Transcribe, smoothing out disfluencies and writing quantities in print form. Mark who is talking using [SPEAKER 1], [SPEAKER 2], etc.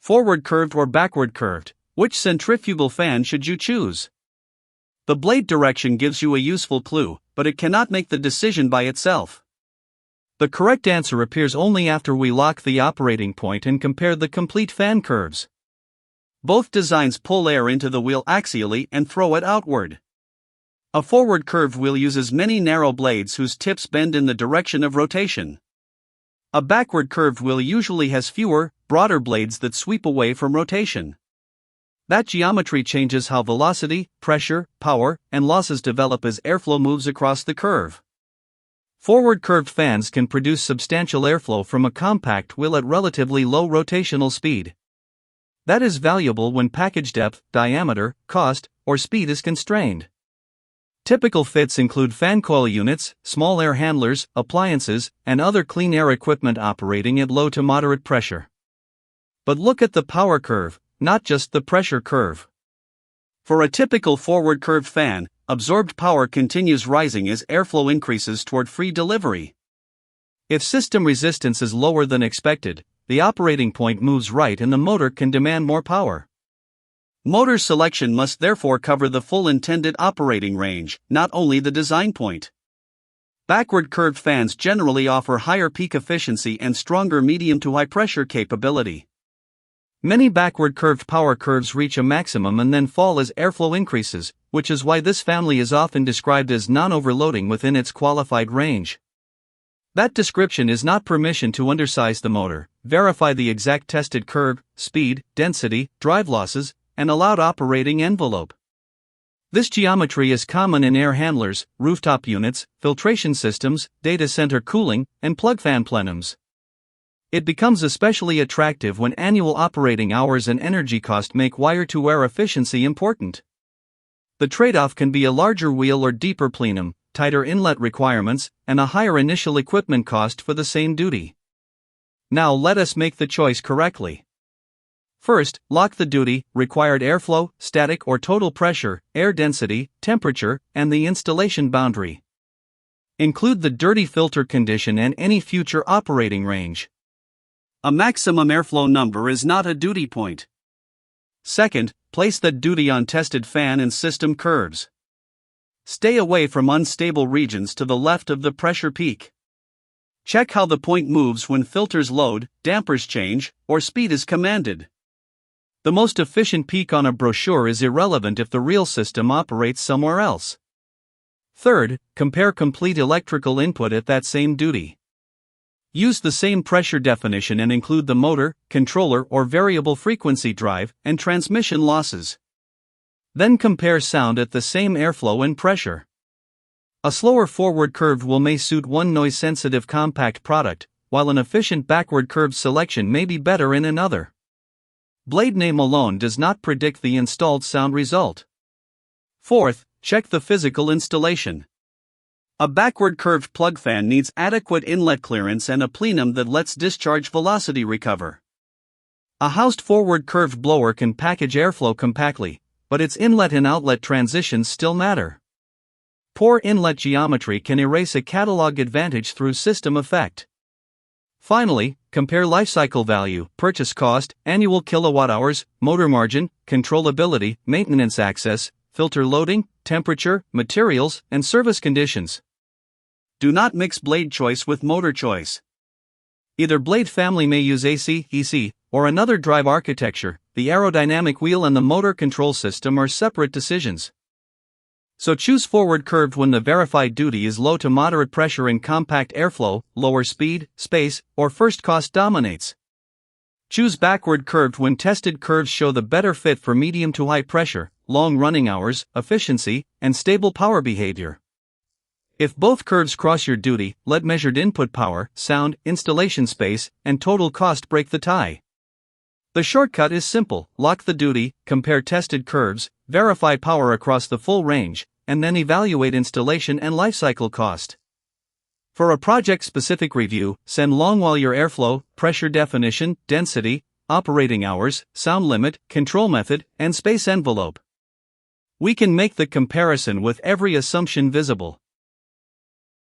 [SPEAKER 1] Forward curved or backward curved, which centrifugal fan should you choose? The blade direction gives you a useful clue, but it cannot make the decision by itself. The correct answer appears only after we lock the operating point and compare the complete fan curves. Both designs pull air into the wheel axially and throw it outward. A forward curved wheel uses many narrow blades whose tips bend in the direction of rotation. A backward curved wheel usually has fewer, broader blades that sweep away from rotation. That geometry changes how velocity, pressure, power, and losses develop as airflow moves across the curve. Forward curved fans can produce substantial airflow from a compact wheel at relatively low rotational speed. That is valuable when package depth, diameter, cost, or speed is constrained. Typical fits include fan coil units, small air handlers, appliances, and other clean air equipment operating at low to moderate pressure. But look at the power curve, not just the pressure curve. For a typical forward curved fan, absorbed power continues rising as airflow increases toward free delivery. If system resistance is lower than expected, the operating point moves right and the motor can demand more power. Motor selection must therefore cover the full intended operating range, not only the design point. Backward curved fans generally offer higher peak efficiency and stronger medium to high pressure capability. Many backward curved power curves reach a maximum and then fall as airflow increases, which is why this family is often described as non-overloading within its qualified range. That description is not permission to undersize the motor, verify the exact tested curve, speed, density, drive losses, and allowed operating envelope. This geometry is common in air handlers, rooftop units, filtration systems, data center cooling, and plug fan plenums. It becomes especially attractive when annual operating hours and energy cost make wire-to-wire efficiency important. The trade-off can be a larger wheel or deeper plenum, tighter inlet requirements, and a higher initial equipment cost for the same duty. Now let us make the choice correctly. First, lock the duty, required airflow, static or total pressure, air density, temperature, and the installation boundary. Include the dirty filter condition and any future operating range. A maximum airflow number is not a duty point. Second, place that duty on tested fan and system curves. Stay away from unstable regions to the left of the pressure peak. Check how the point moves when filters load, dampers change, or speed is commanded. The most efficient peak on a brochure is irrelevant if the real system operates somewhere else. Third, compare complete electrical input at that same duty. Use the same pressure definition and include the motor, controller or variable frequency drive, and transmission losses. Then compare sound at the same airflow and pressure. A slower forward curved wheel may suit one noise-sensitive compact product, while an efficient backward curved selection may be better in another. Blade name alone does not predict the installed sound result. Fourth, check the physical installation. A backward curved plug fan needs adequate inlet clearance and a plenum that lets discharge velocity recover. A housed forward curved blower can package airflow compactly, but its inlet and outlet transitions still matter. Poor inlet geometry can erase a catalog advantage through system effect. Finally, compare lifecycle value, purchase cost, annual kilowatt-hours, motor margin, controllability, maintenance access, filter loading, temperature, materials, and service conditions. Do not mix blade choice with motor choice. Either blade family may use AC, EC, or another drive architecture. The aerodynamic wheel and the motor control system are separate decisions. So choose forward curved when the verified duty is low to moderate pressure and compact airflow, lower speed, space, or first cost dominates. Choose backward curved when tested curves show the better fit for medium to high pressure, long running hours, efficiency, and stable power behavior. If both curves cross your duty, let measured input power, sound, installation space, and total cost break the tie. The shortcut is simple: lock the duty, compare tested curves, verify power across the full range, and then evaluate installation and lifecycle cost. For a project-specific review, send Longwell your airflow, pressure definition, density, operating hours, sound limit, control method, and space envelope. We can make the comparison with every assumption visible.